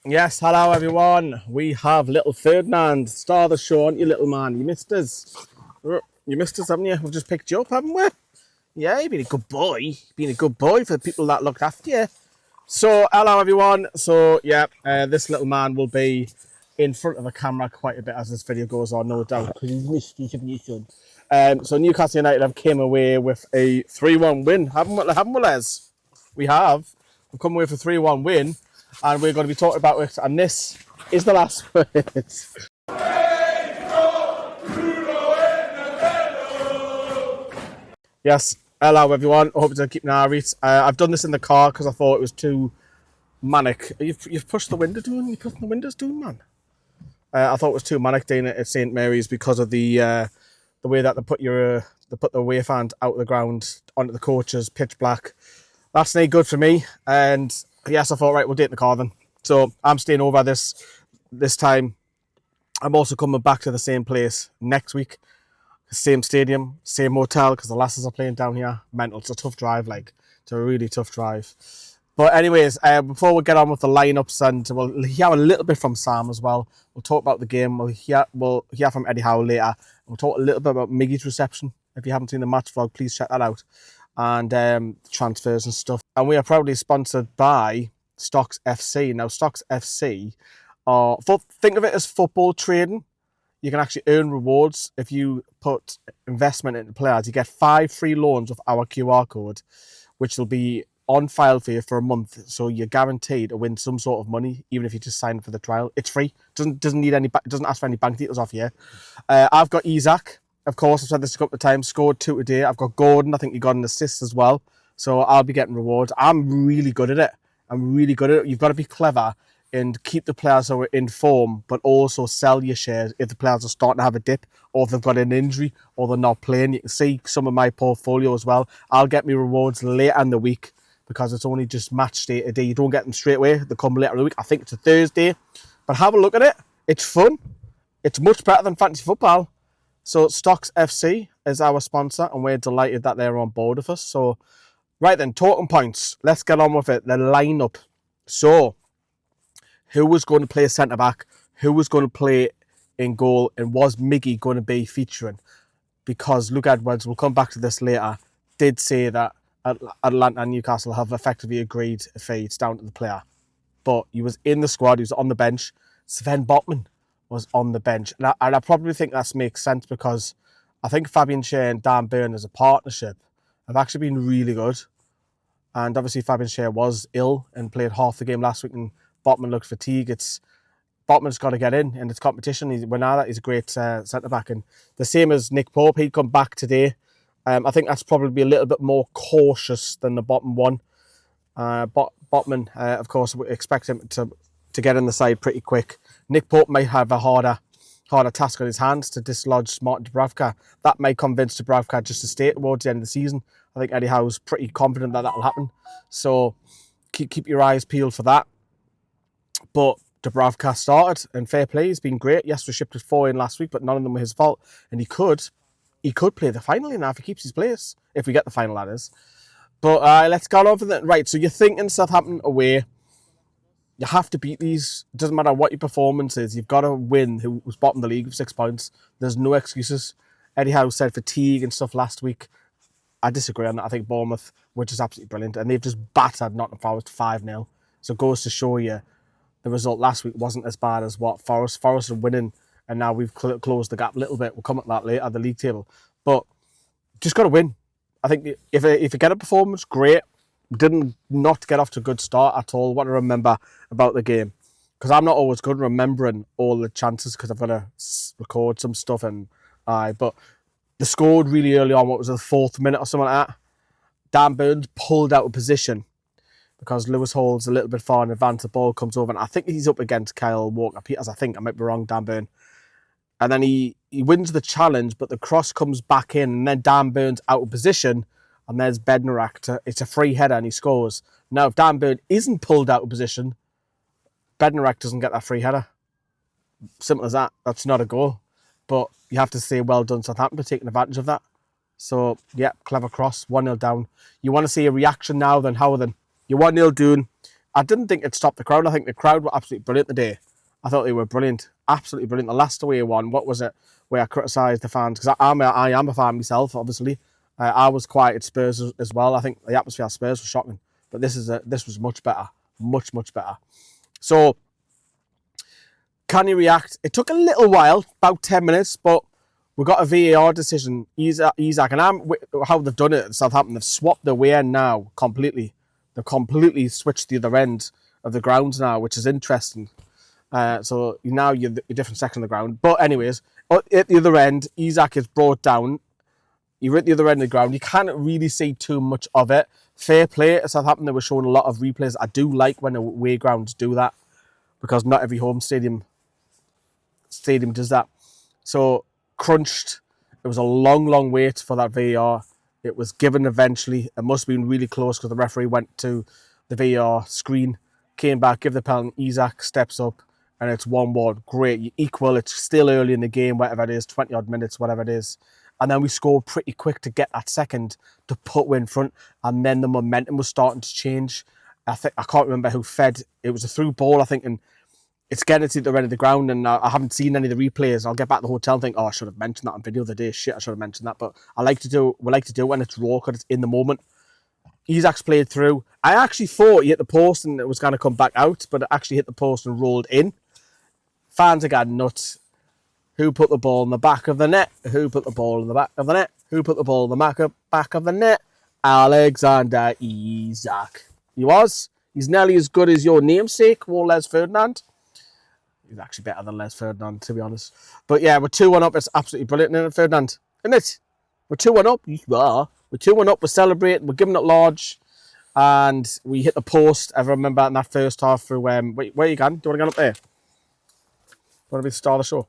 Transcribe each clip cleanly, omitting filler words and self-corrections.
Yes, hello everyone. We have little Ferdinand, star of the show, aren't you, little man? You missed us. You missed us, haven't you? We've just picked you up, haven't we? Yeah, you've been a good boy. You've been a good boy for the people that looked after you. So, hello everyone. So, yeah, this little man will be in front of the camera quite a bit as this video goes on, no doubt, because he's missed you, haven't you, son? So, Newcastle United have came away with a 3-1 win, haven't we, Les? We have. We've come away with a 3-1 win, and we're going to be talking about it, and this is the last words. Yes, hello everyone. I hope you're keeping an eye on it. I've done this in the car because I thought it was too manic. You've pushed the window down. You're putting the windows down, man. I thought it was too manic doing it at St Mary's because of the way that they put the away fans out of the ground onto the coaches, pitch black. That's not good for me. And yes, I thought, right, we'll do it in the car then. So I'm staying over this time. I'm also coming back to the same place next week. Same stadium, same hotel, because the lasses are playing down here. Mental. It's a tough drive, it's a really tough drive. But anyways, before we get on with the lineups, and we'll hear a little bit from Sam as well. We'll talk about the game. We'll hear from Eddie Howe later. We'll talk a little bit about Miggy's reception. If you haven't seen the match vlog, please check that out. And transfers and stuff. And we are proudly sponsored by Stocks FC. Now, Stocks FC think of it as football trading. You can actually earn rewards if you put investment into players. You get 5 free loans with our QR code, which will be on file for you for a month. So you're guaranteed to win some sort of money, even if you just sign for the trial. It's free. Doesn't ask for any bank details off you. I've got Isak. Of course, I've said this a couple of times. Scored 2 today. I've got Gordon. I think he got an assist as well. So I'll be getting rewards. I'm really good at it. You've got to be clever and keep the players who are in form, but also sell your shares if the players are starting to have a dip, or if they've got an injury, or they're not playing. You can see some of my portfolio as well. I'll get me rewards later in the week because it's only just match day today. You don't get them straight away. They come later in the week. I think it's a Thursday. But have a look at it. It's fun. It's much better than fantasy football. So Stocks FC is our sponsor, and we're delighted that they're on board with us. So, right then, talking points. Let's get on with it. The lineup. So, who was going to play centre-back? Who was going to play in goal? And was Miggy going to be featuring? Because Luke Edwards, we'll come back to this later, did say that Atlanta and Newcastle have effectively agreed a fee. It's down to the player. But he was in the squad. He was on the bench. Sven Botman was on the bench. And I probably think that makes sense because I think Fabian Schär and Dan Burn as a partnership have actually been really good. And obviously Fabian Schär was ill and played half the game last week, and Botman looked fatigued. Botman's got to get in this competition. He's a great centre-back. And the same as Nick Pope, he'd come back today. I think that's probably a little bit more cautious than the bottom one. Botman, of course, we expect him to get in the side pretty quick. Nick Pope might have a harder task on his hands to dislodge Martin Dubravka. That may convince Dubravka just to stay towards the end of the season. I think Eddie Howe's pretty confident that will happen. So keep your eyes peeled for that. But Dubravka started, and fair play, he's been great. Yes, we shipped 4 in last week, but none of them were his fault. And he could play the final now if he keeps his place. If we get the final, that is. But let's go on for that. Right, so you're thinking Southampton away. You have to beat these. It doesn't matter what your performance is. You've got to win. Who was bottom of the league with 6 points. There's no excuses. Eddie Howe said fatigue and stuff last week. I disagree on that. I think Bournemouth were just absolutely brilliant. And they've just battered Nottingham Forest 5-0. So it goes to show you the result last week wasn't as bad as what Forest are winning, and now we've closed the gap a little bit. We'll come at that later at the league table, but just got to win. I think if you get a performance, great. Didn't not get off to a good start at all. What to remember about the game, because I'm not always good remembering all the chances because I've got to record some stuff but they scored really early on. What was it, the 4th minute or something like that? Dan Burns pulled out of position because Lewis Hall's a little bit far in advance. The ball comes over, and I think he's up against Kyle Walker-Peters. I think I might be wrong, Dan Burn. And then he wins the challenge, but the cross comes back in, and then Dan Burn's out of position, and there's Bednarek. It's a free header, and he scores. Now, if Dan Burn isn't pulled out of position, Bednarek doesn't get that free header. Simple as that. That's not a goal. But you have to say well done Southampton for taking advantage of that. So, yeah, clever cross, 1-0 down. You want to see a reaction now, then how then? You're 1-0 down. I didn't think it stopped the crowd. I think the crowd were absolutely brilliant today. I thought they were brilliant, absolutely brilliant. The last away one, what was it, where I criticised the fans, because I am a fan myself, obviously. I was quiet at Spurs as well. I think the atmosphere at Spurs was shocking, but this was much better, much better. So, can you react? It took a little while, about 10 minutes, but we got a VAR decision. Isak, and how they've done it at Southampton, they've swapped the way end now completely. They've completely switched the other end of the grounds now, which is interesting. So now you're a different section of the ground. But anyways, at the other end, Isak is brought down. You're at the other end of the ground. You can't really see too much of it. Fair play at Southampton. They were showing a lot of replays. I do like when away grounds do that, because not every home stadium does that. So crunched. It was a long wait for that VAR. It was given eventually. It must have been really close because the referee went to the VAR screen, came back, give the penalty. Isak steps up, and it's 1-1. Great, you equal. It's still early in the game, whatever it is, 20 odd minutes, whatever it is. And then we scored pretty quick to get that second to put in front, and then the momentum was starting to change. I can't remember who fed. It was a through ball, I think, and it's getting to the end of the ground, and I haven't seen any of the replays. I'll get back to the hotel and think, I should have mentioned that on video the day. Shit, I should have mentioned that. But we like to do it when it's raw, because it's in the moment. Isak's played through. I actually thought he hit the post and it was going to come back out, but it actually hit the post and rolled in. Fans are going nuts. Who put the ball in the back of the net? Who put the ball in the back of the net? Who put the ball in the back of the net? Alexander Isak. He was. He's nearly as good as your namesake, Les Ferdinand. He's actually better than Les Ferdinand, to be honest. But yeah, we're 2-1 up. It's absolutely brilliant, isn't it, Ferdinand? Isn't it? We're 2-1 up. You are. We're 2-1 up. We're celebrating. We're giving it large. And we hit the post. I remember in that first half through... wait, where are you going? Do you want to get up there? Want to be the star of the show?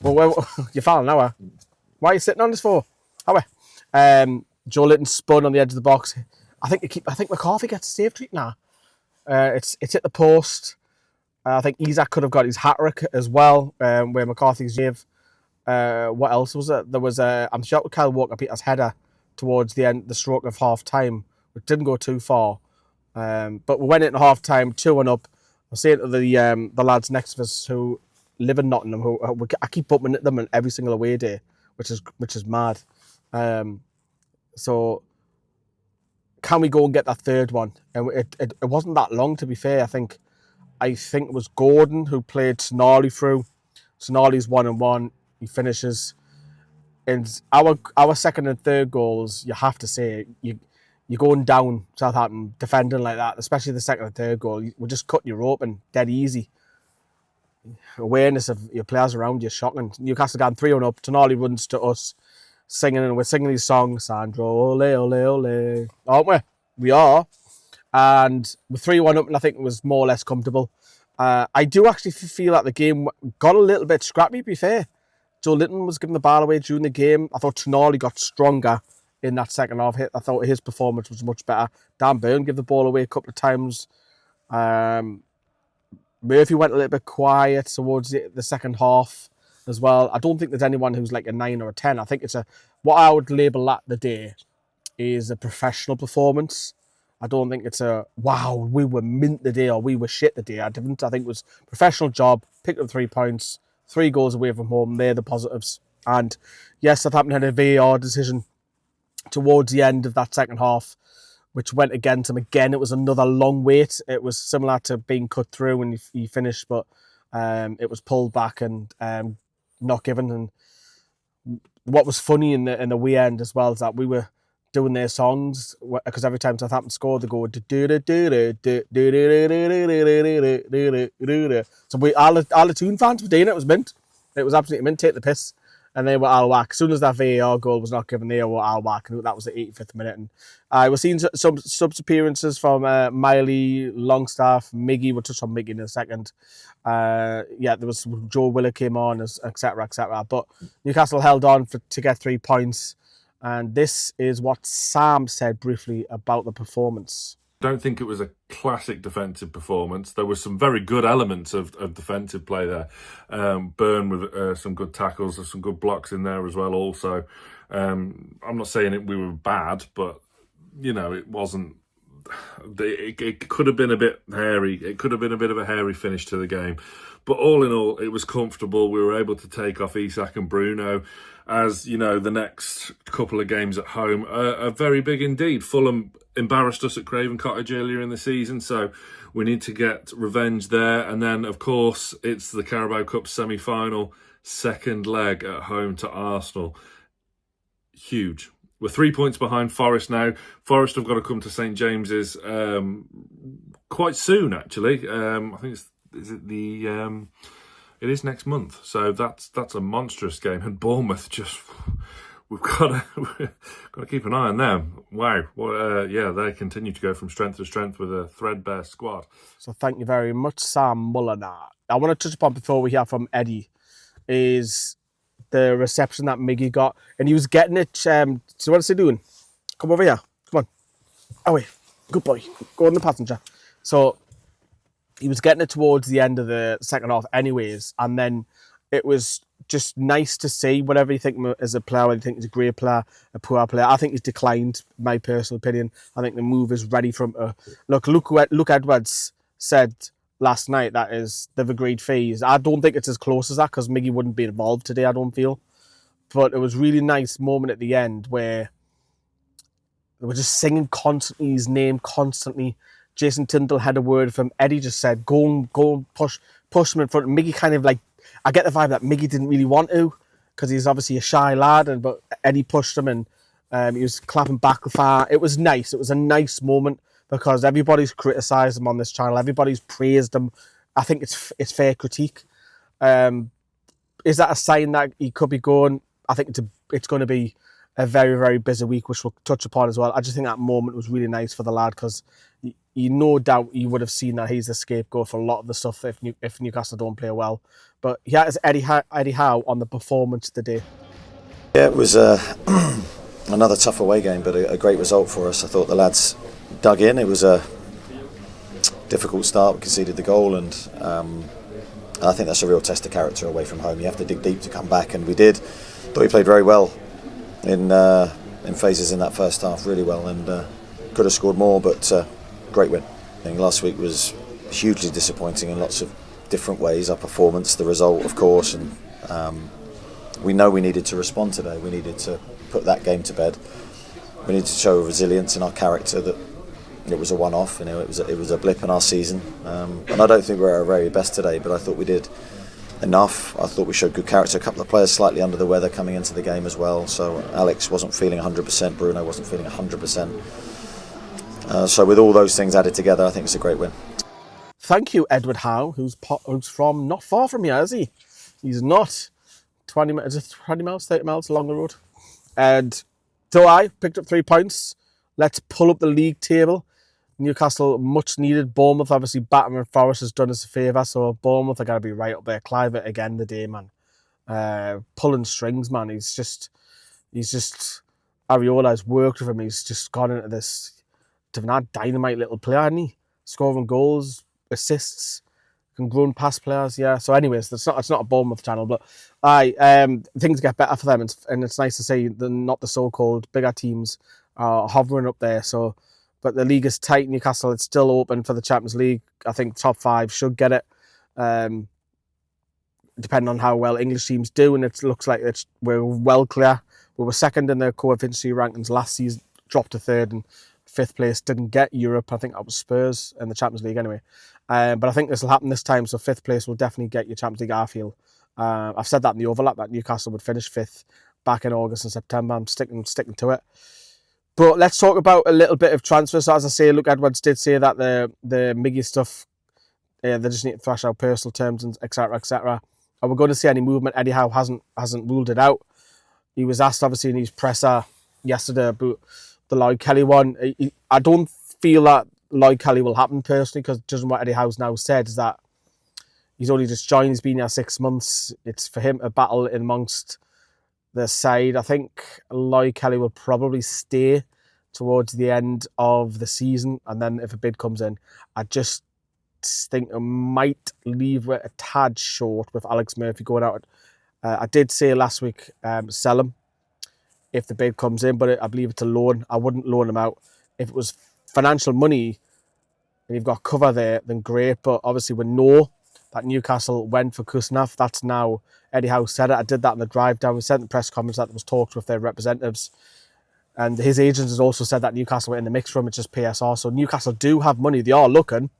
Well, you're fouling now, why are you sitting on this for? Joe Linton spun on the edge of the box. I think McCarthy gets a save treat now. It's hit the post. I think Isak could have got his hat-trick as well, where McCarthy's gave. What else was it? There was I'm sure Kyle Walker-Peters' header towards the end, the stroke of half-time, which didn't go too far. But we went into half-time, 2-1 up. I was saying to the lads next to us who live in Nottingham, I keep bumping at them on every single away day, which is mad. So can we go and get that third one? And it wasn't that long, to be fair. I think it was Gordon who played Tonali through. Tonali's 1-1. He finishes. And our second and third goals, you have to say, you're going down Southampton defending like that, especially the second and third goal. We're just cutting you open dead easy. Awareness of your players around you, shocking. Newcastle got 3-1 up. Tonali runs to us, singing, and we're singing these songs. Sandro, ole, ole, ole. Aren't we? We are. And we're 3-1 up, and I think it was more or less comfortable. I do actually feel that the game got a little bit scrappy, to be fair. Joe Linton was giving the ball away during the game. I thought Tonali got stronger in that second half. I thought his performance was much better. Dan Burn gave the ball away a couple of times. Murphy went a little bit quiet towards the second half as well. I don't think there's anyone who's like a 9 or a 10. I think it's what I would label that the day is a professional performance. I don't think it's a, wow, we were mint the day or we were shit the day. I think it was professional job, picked up 3 points, 3 goals away from home. They're the positives. And yes, Southampton had a VAR decision towards the end of that second half, which went against him. Again, it was another long wait. It was similar to being cut through when he finished, but it was pulled back and not given. And what was funny in the way end as well is that we were doing their songs, because every time Southampton scored, they go so all the Toon fans were doing it. It was mint. It was absolutely mint. Take the piss. And they were all whack. As soon as that VAR goal was not given, they were all whack. And that was the 85th minute. And I was seeing some subs appearances from Miley, Longstaff, Miggy. We'll touch on Miggy in a second. There was Joe Willer came on, etc., etc. But Newcastle held on to get 3 points. And this is what Sam said briefly about the performance. I don't think it was a classic defensive performance. There were some very good elements of defensive play there. Burn with some good tackles, there's some good blocks in there as well also. I'm not saying we were bad, but, it wasn't it could have been a bit hairy. It could have been a bit of a hairy finish to the game. But all in all, it was comfortable. We were able to take off Isak and Bruno. As you know, the next couple of games at home are very big indeed. Fulham embarrassed us at Craven Cottage earlier in the season, so we need to get revenge there. And then, of course, it's the Carabao Cup semi-final, second leg at home to Arsenal. Huge. We're 3 points behind Forest now. Forest have got to come to St James's quite soon, actually. I think it is next month. So that's a monstrous game. And Bournemouth we've got to keep an eye on them. Wow. Well, they continue to go from strength to strength with a threadbare squad. So thank you very much, Sam Mulliner. I want to touch upon before we hear from Eddie is the reception that Miggy got, and he was getting it. So what's he doing? Come over here. Come on. Away. Good boy. Go on the passenger. So he was getting it towards the end of the second half anyways, and then it was just nice to see whatever you think as a player, whether you think he's a great player, a poor player. I think he's declined, my personal opinion. I think the move is ready for him to... Luke Edwards said last night that they've agreed fees. I don't think it's as close as that because Miggy wouldn't be involved today, I don't feel. But it was a really nice moment at the end where they were just singing constantly, his name constantly. Jason Tyndall had a word from Eddie, just said, go and push him in front. And Miggy kind of like, I get the vibe that Miggy didn't really want to because he's obviously a shy lad, but Eddie pushed him and he was clapping back far. It was nice. It was a nice moment because everybody's criticised him on this channel. Everybody's praised him. I think it's fair critique. Is that a sign that he could be going? I think it's going to be a very, very busy week, which we'll touch upon as well. I just think that moment was really nice for the lad because you no doubt you would have seen that he's the scapegoat for a lot of the stuff if Newcastle don't play well. But here is Eddie Howe on the performance today. Yeah, it was another tough away game, but a great result for us. I thought the lads dug in. It was a difficult start. We conceded the goal, and I think that's a real test of character away from home. You have to dig deep to come back, and we did. Thought we played very well in phases in that first half, really well, and could have scored more, but great win. I think last week was hugely disappointing in lots of different ways. Our performance, the result, of course, and we know we needed to respond today. We needed to put that game to bed. We needed to show resilience in our character that it was a one-off. It was a blip in our season, and I don't think we're at our very best today. But I thought we did enough. I thought we showed good character. A couple of players slightly under the weather coming into the game as well. So Alex wasn't feeling 100%. Bruno wasn't feeling 100%. So with all those things added together, I think it's a great win. Thank you, Edward Howe, who's from not far from here, is he? He's not 20 miles, 30 miles along the road. And so I picked up 3 points. Let's pull up the league table. Newcastle, much needed. Bournemouth, obviously, Batman and Forest has done us a favour. So Bournemouth are going to be right up there. Clive it again today, man. Pulling strings, man. He's just, Areola has worked with him. He's just gone into this dynamite little player, hasn't he? Scoring goals, assists, can grow past players. Yeah. So, anyways, it's not a Bournemouth channel, but things get better for them, and it's nice to see not the so-called bigger teams are hovering up there. So, but the league is tight. Newcastle, it's still open for the Champions League. I think top 5 should get it, depending on how well English teams do. And it looks like we're well clear. We were second in the coefficient rankings last season, dropped to 3rd, and 5th place didn't get Europe. I think that was Spurs in the Champions League anyway. But I think this will happen this time. So 5th place will definitely get your Champions League, I feel. I've said that in the overlap that Newcastle would finish 5th back in August and September. I'm sticking to it. But let's talk about a little bit of transfer. So as I say, Luke Edwards did say that the Miggy stuff, they just need to thrash out personal terms and etc. etc. Are we going to see any movement? Eddie Howe hasn't ruled it out. He was asked obviously in his presser yesterday about the Lloyd Kelly one. I don't feel that Lloyd Kelly will happen personally, because judging what Eddie Howe's now said is that he's only just joined. He's been here 6 months. It's for him a battle in amongst the side. I think Lloyd Kelly will probably stay towards the end of the season, and then if a bid comes in, I just think it might leave it a tad short with Alex Murphy going out. I did say last week, sell him if the bid comes in, but I believe it's a loan. I wouldn't loan him out. If it was financial money and you've got cover there, then great. But obviously we know that Newcastle went for Kusnaf. That's now, Eddie Howe said it. I did that in the drive down. We sent the press conference that there was talks with their representatives. And his agents has also said that Newcastle were in the mix for him. It's just PSR. So Newcastle do have money. They are looking.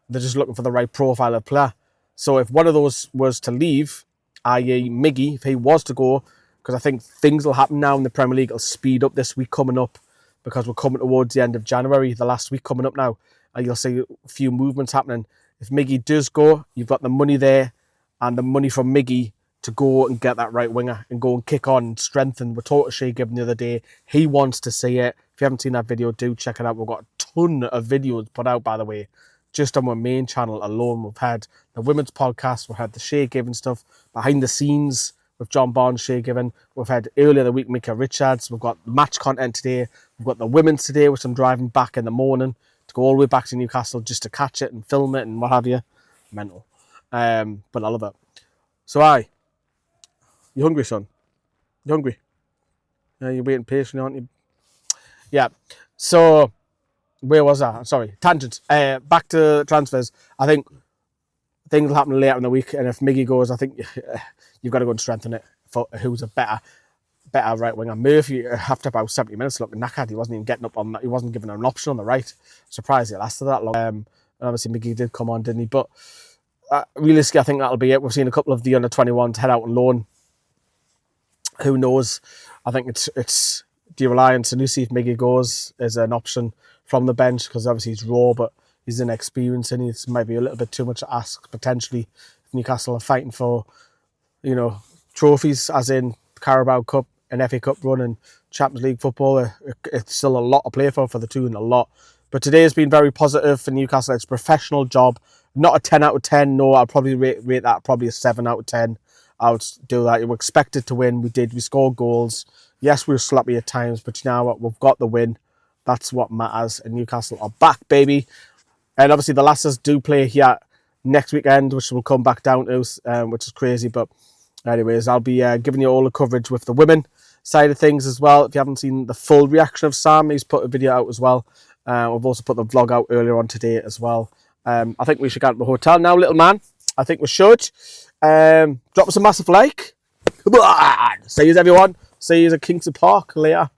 They're just looking for the right profile of player. So if one of those was to leave, i.e. Miggy, if he was to go, because I think things will happen now in the Premier League. It'll speed up this week coming up because we're coming towards the end of January, the last week coming up now. And you'll see a few movements happening. If Miggy does go, you've got the money there and the money from Miggy to go and get that right winger and go and kick on and strengthen. We talked to Shea Given the other day. He wants to see it. If you haven't seen that video, do check it out. We've got a ton of videos put out, by the way, just on my main channel alone. We've had the women's podcast. We've had the Shea Given stuff, behind the scenes with John Barnes, Shea Given. We've had earlier the week, Mika Richards. We've got match content today. We've got the women's today, which I'm driving back in the morning to go all the way back to Newcastle just to catch it and film it and what have you. Mental. But I love it. So you hungry, son? You hungry? Yeah, you're waiting patiently, aren't you? Yeah. So, where was I? Sorry, tangent. Back to transfers. I think things will happen later in the week, and if Miggy goes, I think you've got to go and strengthen it for who's a better right winger. Murphy, after about 70 minutes, looking knackered. He wasn't even getting up on that. He wasn't given an option on the right. Surprised it lasted that long. And obviously, Miggy did come on, didn't he? But realistically, I think that'll be it. We've seen a couple of the under-21s head out on loan. Who knows? I think it's do you rely on Sanusi if Miggy goes as an option from the bench, because obviously he's raw, but he's inexperienced and it might be a little bit too much to ask potentially if Newcastle are fighting for, trophies as in Carabao Cup and FA Cup run and Champions League football. It's still a lot to play for the two and a lot. But today has been very positive for Newcastle. It's a professional job. Not a 10 out of 10. No, I'll probably rate that probably a 7 out of 10. I would do that. You were expected to win. We did. We scored goals. Yes, we were sloppy at times, but you know what? We've got the win. That's what matters. And Newcastle are back, baby. And obviously the Lancers do play here next weekend, which we'll come back down to, which is crazy. But anyways, I'll be giving you all the coverage with the women side of things as well. If you haven't seen the full reaction of Sam, he's put a video out as well. We've also put the vlog out earlier on today as well. I think we should get to the hotel now, little man. I think we should. Drop us a massive like. Come on. See you, everyone. See you at Kingston Park later.